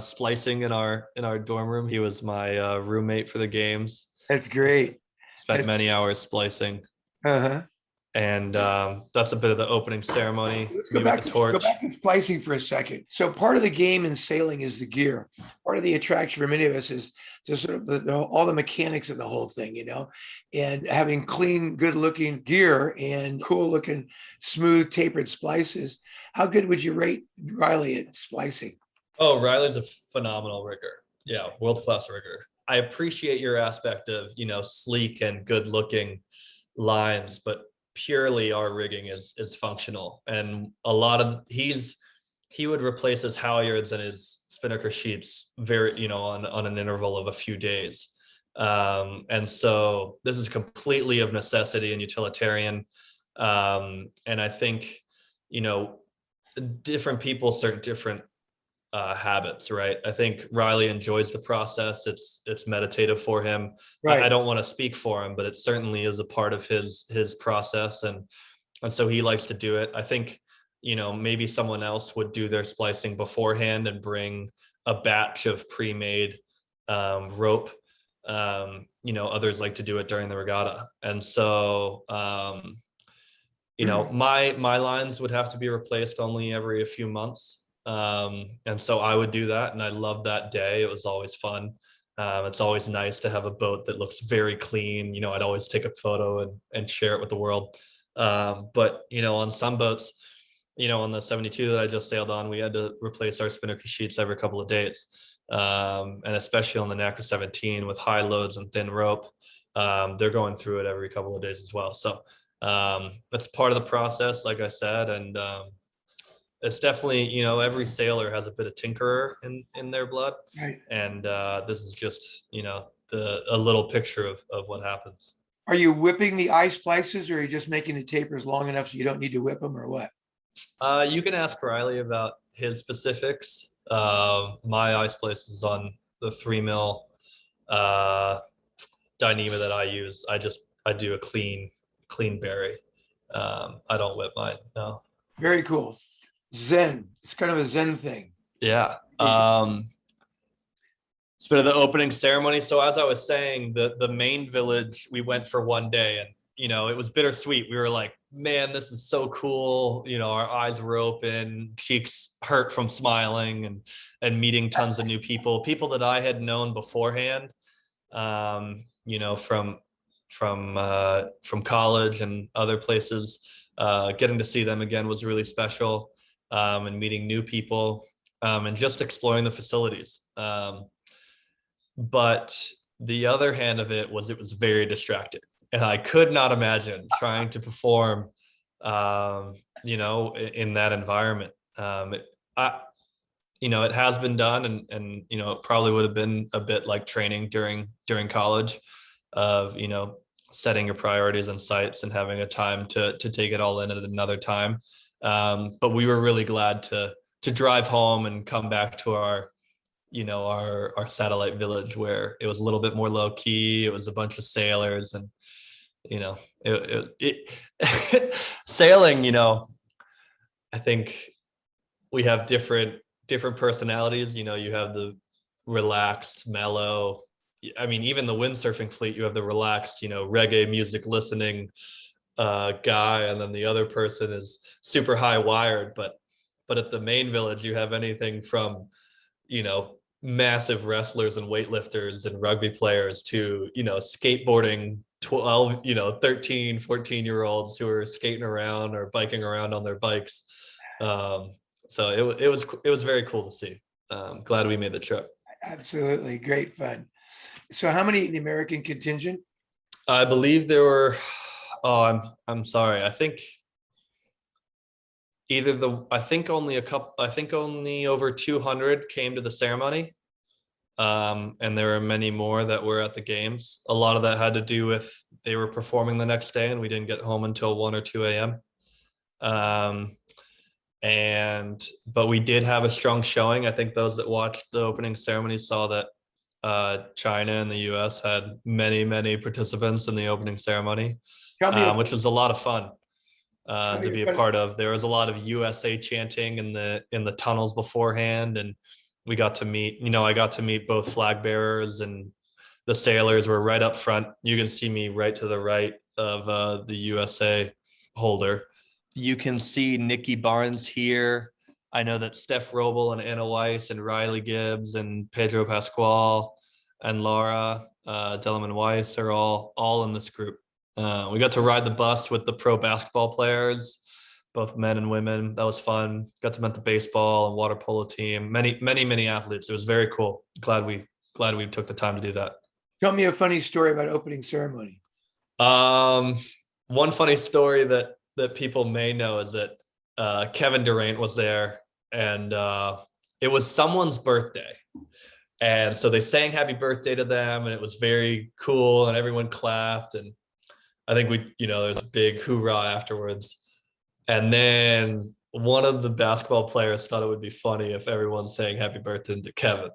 splicing in our dorm room. He was my roommate for the games. That's great. Spent many hours splicing. Uh-huh. And that's a bit of the opening ceremony. Let's go back to splicing for a second. So part of the game in sailing is the gear. Part of the attraction for many of us is just sort of all the mechanics of the whole thing, and having clean, good-looking gear and cool-looking, smooth, tapered splices. How good would you rate Riley at splicing? Oh, Riley's a phenomenal rigger. Yeah, world-class rigger. I appreciate your aspect of, sleek and good-looking lines, but purely our rigging is functional, and a lot of he would replace his halyards and his spinnaker sheets very on an interval of a few days, and so this is completely of necessity and utilitarian, and I think different people serve different habits, right? I think Riley enjoys the process. It's meditative for him. Right. I don't want to speak for him, but it certainly is a part of his process, and so he likes to do it. I think maybe someone else would do their splicing beforehand and bring a batch of pre-made rope. Others like to do it during the regatta, and so my lines would have to be replaced only every a few months. And so I would do that, and I loved that day. It was always fun. It's always nice to have a boat that looks very clean. I'd always take a photo and share it with the world. But on some boats, on the 72 that I just sailed on, we had to replace our spinnaker sheets every couple of days. And especially on the NACRA 17 with high loads and thin rope, they're going through it every couple of days as well. So that's part of the process, like I said. And it's definitely, every sailor has a bit of tinkerer in their blood. Right. And this is just, a little picture of what happens. Are you whipping the eye splices, or are you just making the tapers long enough so you don't need to whip them, or what? You can ask Riley about his specifics. My eye splice is on the 3 mil Dyneema that I use. I do a clean berry. I don't whip mine. No. Very cool. Zen. It's kind of a Zen thing. Yeah. It's been the opening ceremony. So as I was saying, the main village, we went for one day, and it was bittersweet. We were like, man, this is so cool. Our eyes were open, cheeks hurt from smiling and meeting tons of new people that I had known beforehand, from college and other places. Getting to see them again was really special, and meeting new people, and just exploring the facilities. But the other hand of it was very distracting. And I could not imagine trying to perform, in that environment. It has been done, and it probably would have been a bit like training during college, of setting your priorities and sights and having a time to take it all in at another time. But we were really glad to drive home and come back to our satellite village, where it was a little bit more low key. It was a bunch of sailors, and sailing, I think we have different personalities. You have the relaxed, mellow. I mean, even the windsurfing fleet, you have the relaxed, reggae music listening guy, and then the other person is super high wired. But at the main village, you have anything from, massive wrestlers and weightlifters and rugby players to, skateboarding 12, 13, 14-year-olds who are skating around or biking around on their bikes. So it was very cool to see. Glad we made the trip. Absolutely. Great fun. So how many in the American contingent? I believe there were, I'm sorry. I think only over 200 came to the ceremony. And there were many more that were at the games. A lot of that had to do with they were performing the next day, and we didn't get home until 1 or 2 a.m. But we did have a strong showing. I think those that watched the opening ceremony saw that China and the US had many participants in the opening ceremony, which was a lot of fun to be a part of. There was a lot of USA chanting in the tunnels beforehand, and we got to meet, I got to meet both flag bearers, and the sailors were right up front. You can see me right to the right of the USA holder. You can see Nikki Barnes here. I know that Steph Roble and Anna Weiss and Riley Gibbs and Pedro Pascual and Laura Delleman Weiss are all in this group. We got to ride the bus with the pro basketball players, both men and women. That was fun. Got to meet the baseball and water polo team. Many athletes. It was very cool. Glad we took the time to do that. Tell me a funny story about opening ceremony. One funny story that people may know is that Kevin Durant was there, and it was someone's birthday. And so they sang happy birthday to them, and it was very cool, and everyone clapped. And I think there's a big hoorah afterwards. And then one of the basketball players thought it would be funny if everyone sang happy birthday to Kevin.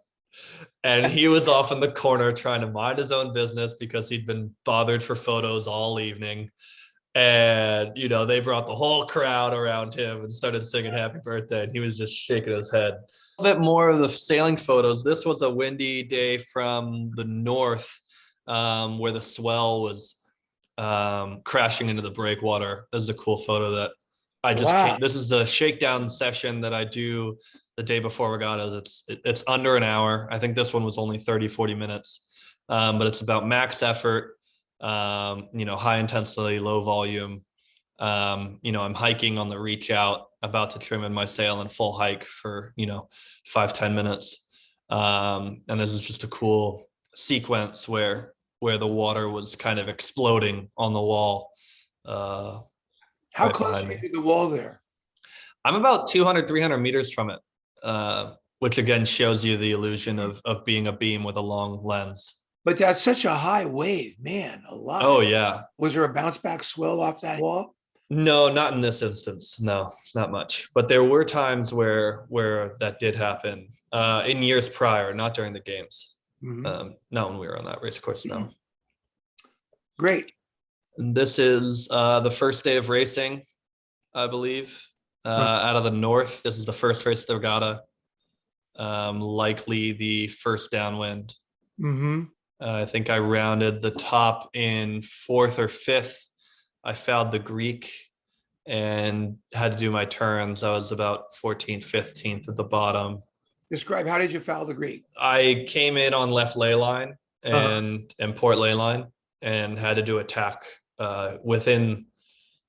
And he was off in the corner trying to mind his own business because he'd been bothered for photos all evening. And, they brought the whole crowd around him and started singing happy birthday. And he was just shaking his head. A bit more of the sailing photos. This was a windy day from the north, where the swell was crashing into the breakwater. This is a cool photo that I just can't. This is a shakedown session that I do the day before regattas, it's under an hour. I think this one was only 30-40 minutes, but it's about max effort, high intensity, low volume. I'm hiking on the reach out, about to trim in my sail and full hike for 5-10 minutes, and this is just a cool sequence where the water was kind of exploding on the wall. How right close behind are you me. to the wall there? I'm about 200-300 meters from it, which again shows you the illusion of being a beam with a long lens. But that's such a high wave, man, alive. Oh yeah. Was there a bounce back swell off that wall? No, not in this instance. No, not much. But there were times where that did happen in years prior, not during the games. Not when we were on that race course. No. Great. And this is the first day of racing, I believe. Out of the north, this is the first race of the regatta. Likely the first downwind. I think I rounded the top in 4th or 5th. I fouled the Greek and had to do my turns. I was about 14th, 15th at the bottom. Describe, how did you foul the Greek? I came in on left ley line and port ley line and had to do a tack within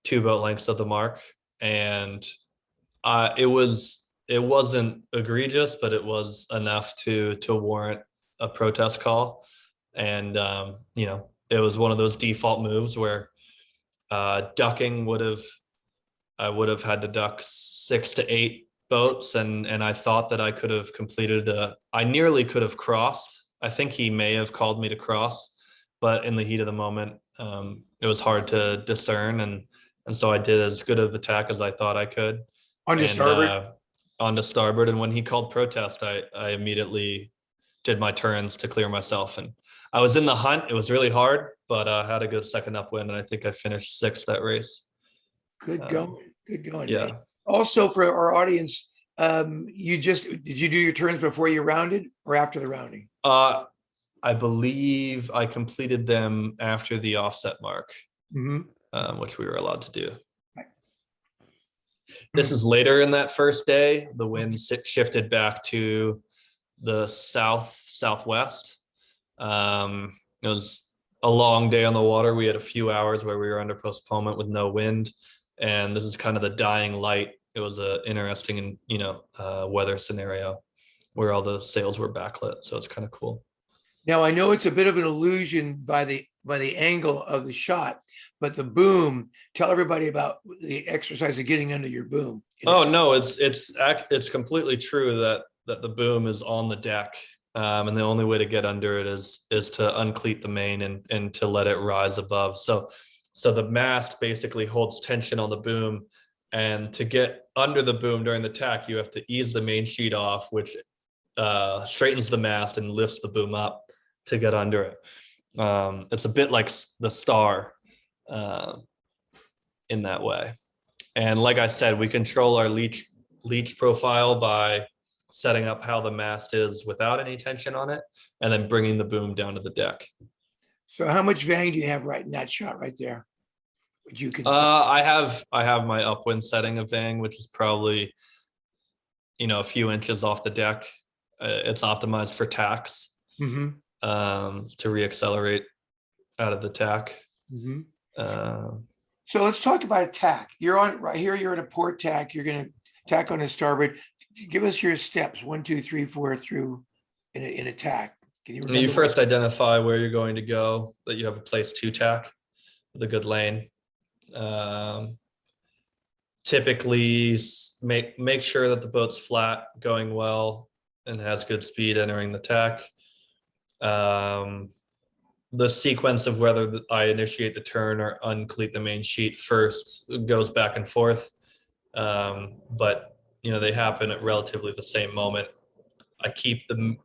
2 boat lengths of the mark. And it wasn't egregious, but it was enough to warrant a protest call. And it was one of those default moves where ducking I would have had to duck 6 to 8 boats, and I thought that I could have completed I nearly could have crossed. I think he may have called me to cross, but in the heat of the moment, it was hard to discern, and so I did as good of a tack as I thought I could. Onto starboard? Onto starboard, and when he called protest, I immediately did my turns to clear myself, and I was in the hunt. It was really hard, but I had a good second upwind, and I think I finished 6th that race. Good going. Good going. Yeah. Man. Also, for our audience, did you do your turns before you rounded or after the rounding? I believe I completed them after the offset mark, which we were allowed to do. Right. This is later in that first day. The wind shifted back to the southwest. It was a long day on the water. We had a few hours where we were under postponement with no wind, and this is kind of the dying light. It was an interesting, weather scenario where all the sails were backlit, so it's kind of cool. Now I know it's a bit of an illusion by the angle of the shot, but the boom. Tell everybody about the exercise of getting under your boom. Oh no, it's completely true that the boom is on the deck. And the only way to get under it is to uncleat the main and to let it rise above. So the mast basically holds tension on the boom, and to get under the boom during the tack, you have to ease the main sheet off, which straightens the mast and lifts the boom up to get under it. It's a bit like the star in that way. And like I said, we control our leach profile by setting up how the mast is without any tension on it, and then bringing the boom down to the deck. So how much vang do you have right in that shot right there? Would you consider? I have my upwind setting of vang, which is probably a few inches off the deck. It's optimized for tacks to reaccelerate out of the tack. So let's talk about a tack. You're on right here. You're in a port tack. You're going to tack on a starboard. Give us your steps 1, 2, 3, 4 through in a tack. Can you remember? You first identify where you're going to go, that you have a place to tack with a good lane. Typically make sure that the boat's flat, going well, and has good speed entering the tack. The sequence of whether I initiate the turn or uncleat the main sheet first goes back and forth, but they happen at relatively the same moment. I keep the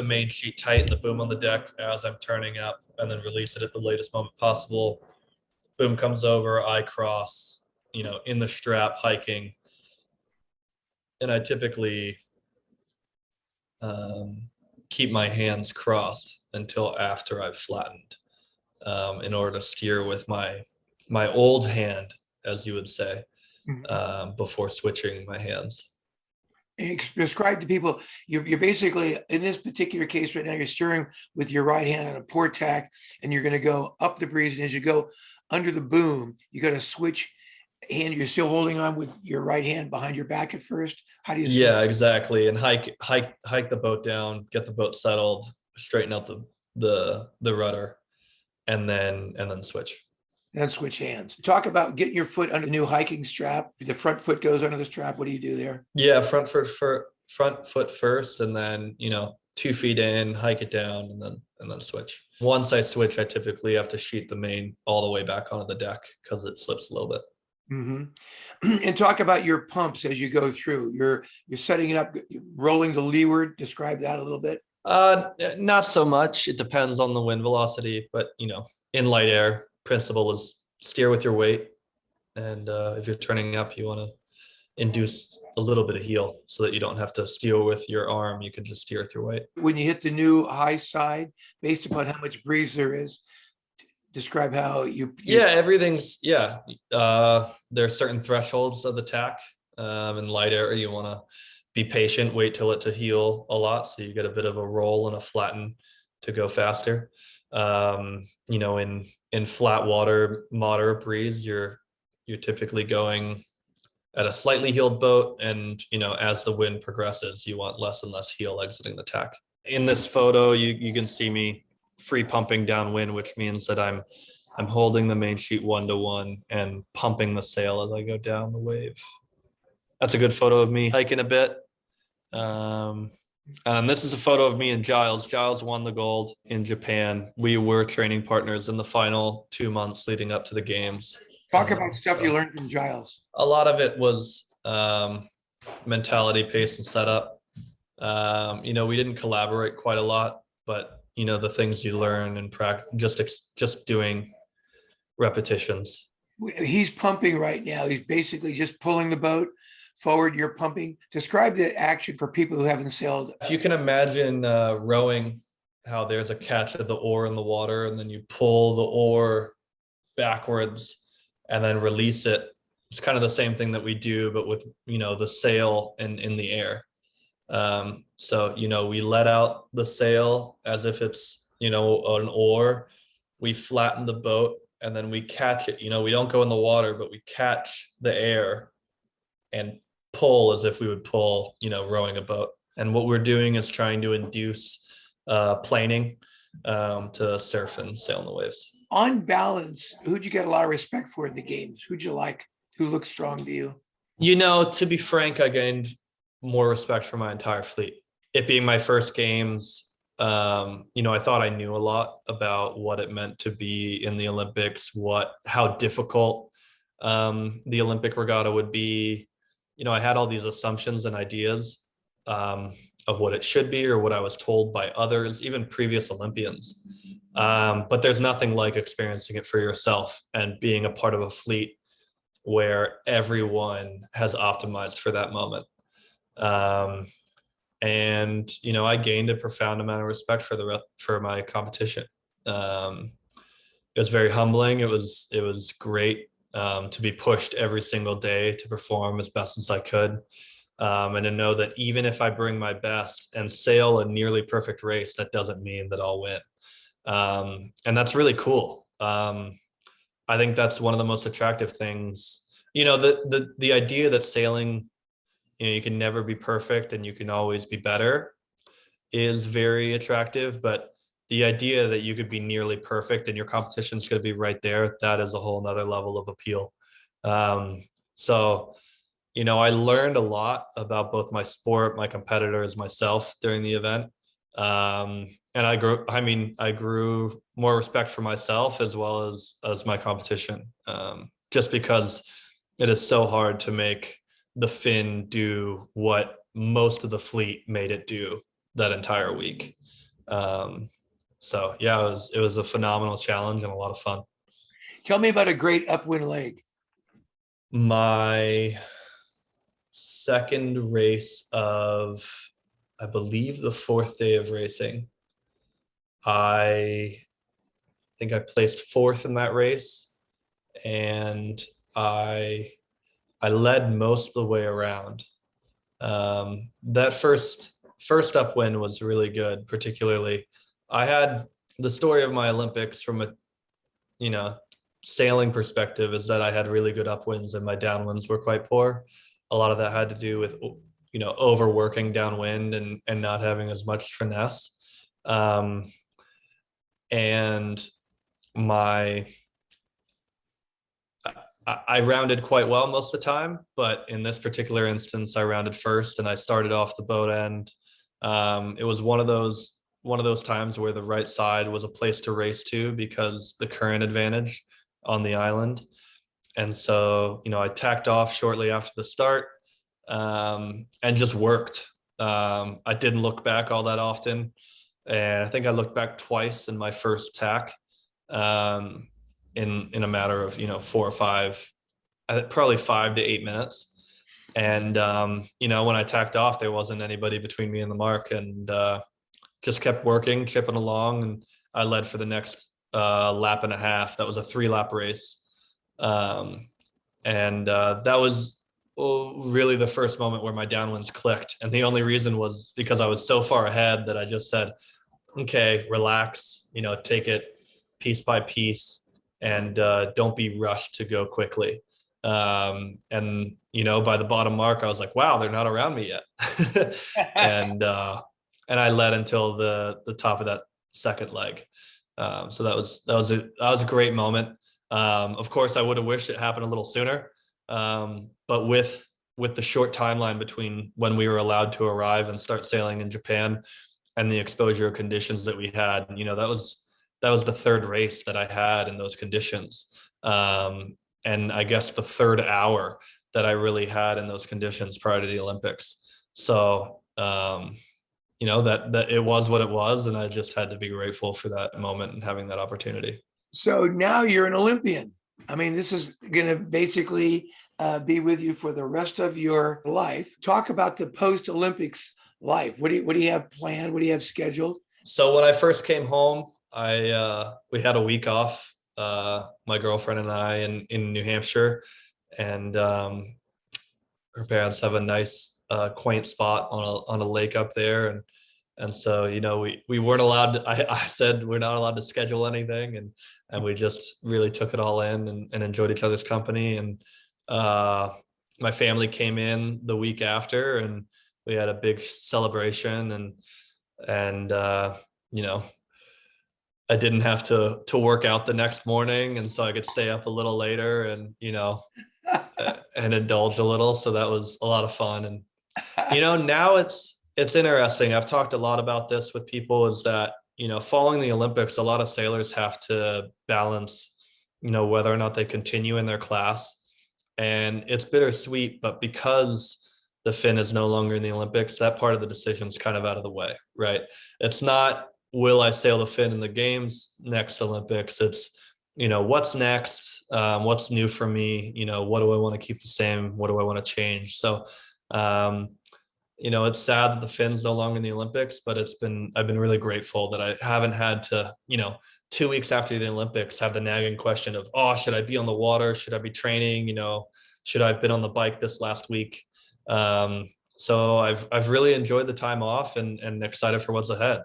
main sheet tight and the boom on the deck as I'm turning up, and then release it at the latest moment possible. Boom comes over, I cross, in the strap hiking, and I typically keep my hands crossed until after I've flattened, in order to steer with my old hand, as you would say, before switching my hands. Describe to people, you're basically, in this particular case right now, you're steering with your right hand on a port tack, and you're going to go up the breeze. And as you go under the boom, you got to switch hand. You're still holding on with your right hand behind your back at first. How do you switch? Yeah, exactly. And hike the boat down, get the boat settled, straighten out the rudder, and then switch. Then switch hands. Talk about getting your foot under the new hiking strap. The front foot goes under the strap. What do you do there? Yeah, front foot first, and then 2 feet in, hike it down, and then switch. Once I switch, I typically have to sheet the main all the way back onto the deck because it slips a little bit. Mm-hmm. And talk about your pumps as you go through. You're setting it up, rolling to leeward. Describe that a little bit. Not so much. It depends on the wind velocity, but in light air, principle is steer with your weight, and if you're turning up, you want to induce a little bit of heel so that you don't have to steer with your arm. You can just steer with your weight. When you hit the new high side, based upon how much breeze there is, describe how you everything's there are certain thresholds of the tack. In light air, you want to be patient, wait till it to heel a lot, so you get a bit of a roll and a flatten to go faster. In flat water, moderate breeze, you're typically going at a slightly heeled boat, and as the wind progresses, you want less and less heel exiting the tack. In this photo, you can see me free pumping downwind, which means that I'm holding the main sheet 1-to-1 and pumping the sail as I go down the wave. That's a good photo of me hiking a bit. And this is a photo of me and Giles. Giles won the gold in Japan. We were training partners in the final 2 months leading up to the games. Talk about stuff you learned from Giles. A lot of it was mentality, pace, and setup. We didn't collaborate quite a lot, but the things you learn and practice, just doing repetitions. He's pumping right now. He's basically just pulling the boat forward. You're pumping. Describe the action for people who haven't sailed. If you can imagine rowing, how there's a catch of the oar in the water, and then you pull the oar backwards and then release it. It's kind of the same thing that we do, but with the sail in the air. So we let out the sail as if it's an oar. We flatten the boat, and then we catch it. We don't go in the water, but we catch the air and pull as if we would pull, rowing a boat. And what we're doing is trying to induce planing to surf and sail in the waves. On balance, who'd you get a lot of respect for in the games? Who'd you like? Who looked strong to you? To be frank, I gained more respect for my entire fleet. It being my first games, I thought I knew a lot about what it meant to be in the Olympics, how difficult the Olympic regatta would be. I had all these assumptions and ideas of what it should be, or what I was told by others, even previous Olympians. But there's nothing like experiencing it for yourself and being a part of a fleet where everyone has optimized for that moment. I gained a profound amount of respect for my competition. It was very humbling. It was great to be pushed every single day to perform as best as I could, and to know that even if I bring my best and sail a nearly perfect race, that doesn't mean that I'll win. And that's really cool. I think that's one of the most attractive things. The idea that sailing, you can never be perfect and you can always be better is very attractive, but the idea that you could be nearly perfect and your competition's going to be right there, that is a whole nother level of appeal. So I learned a lot about both my sport, my competitors, myself during the event. And I grew more respect for myself as well as my competition, just because it is so hard to make the fin do what most of the fleet made it do that entire week. So yeah, it was a phenomenal challenge and a lot of fun. Tell me about a great upwind leg. My second race of, I believe, the fourth day of racing, I think I placed fourth in that race, and I led most of the way around, That first upwind was really good. Particularly, I had the story of my Olympics from a, sailing perspective is that I had really good upwinds and my downwinds were quite poor. A lot of that had to do with, overworking downwind and not having as much finesse. And I rounded quite well most of the time, but in this particular instance, I rounded first and I started off the boat end. It was one of those times where the right side was a place to race to because the current advantage on the island. And so, I tacked off shortly after the start, and just worked. I didn't look back all that often. And I think I looked back twice in my first tack, in a matter of, 4 or 5, probably 5 to 8 minutes. And, when I tacked off, there wasn't anybody between me and the mark, and just kept working, chipping along. And I led for the next lap and a half. That was a 3-lap race. That was really the first moment where my downwinds clicked. And the only reason was because I was so far ahead that I just said, okay, relax, take it piece by piece, and don't be rushed to go quickly. By the bottom mark, I was like, wow, they're not around me yet. And I led until the top of that second leg. So that was a great moment. Of course, I would have wished it happened a little sooner. But with the short timeline between when we were allowed to arrive and start sailing in Japan and the exposure conditions that we had, that was the third race that I had in those conditions. And I guess the third hour that I really had in those conditions prior to the Olympics. So, that it was what it was. And I just had to be grateful for that moment and having that opportunity. So now you're an Olympian. I mean, this is going to basically be with you for the rest of your life. Talk about the post-Olympics life. What do you have planned? What do you have scheduled? So when I first came home, we had a week off, my girlfriend and I in New Hampshire, and her parents have a nice quaint spot on a lake up there, and so we weren't allowed to, I said we're not allowed to schedule anything, and we just really took it all in and enjoyed each other's company. And my family came in the week after, and we had a big celebration, and I didn't have to work out the next morning, and so I could stay up a little later and and indulge a little. So that was a lot of fun. And now it's interesting. I've talked a lot about this with people, is that following the Olympics, a lot of sailors have to balance whether or not they continue in their class, and it's bittersweet. But because the fin is no longer in the Olympics, that part of the decision is kind of out of the way, right? It's not, will I sail the fin in the games next Olympics? It's, what's next? What's new for me? What do I want to keep the same? What do I want to change? So, it's sad that the fin's no longer in the Olympics, but I've been really grateful that I haven't had to, 2 weeks after the Olympics, have the nagging question of, oh, should I be on the water? Should I be training? Should I have been on the bike this last week? So I've really enjoyed the time off and excited for what's ahead.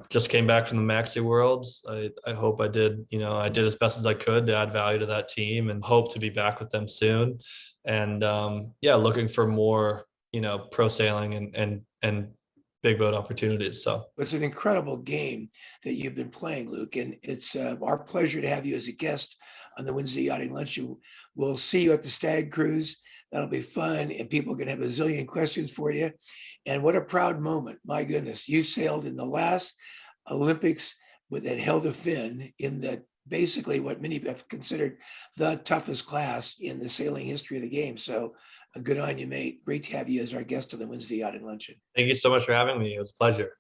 Just came back from the Maxi Worlds. I hope I did as best as I could to add value to that team, and hope to be back with them soon. And looking for more, pro sailing and big boat opportunities. So it's an incredible game that you've been playing, Luke, and it's our pleasure to have you as a guest on the Wednesday Yachting Luncheon. We'll see you at the Stag Cruise. That'll be fun, and people are going to have a zillion questions for you. And what a proud moment. My goodness, you sailed in the last Olympics that held a fin in the basically what many have considered the toughest class in the sailing history of the game. So good on you, mate. Great to have you as our guest on the Wednesday Yachting Luncheon. Thank you so much for having me. It was a pleasure.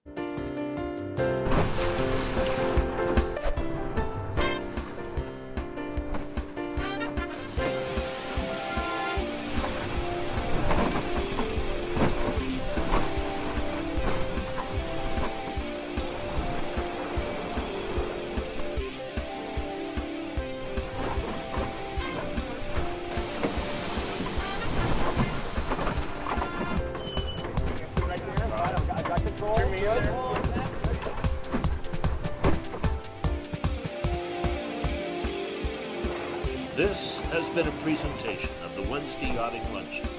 This has been a presentation of the Wednesday Yachting Luncheon.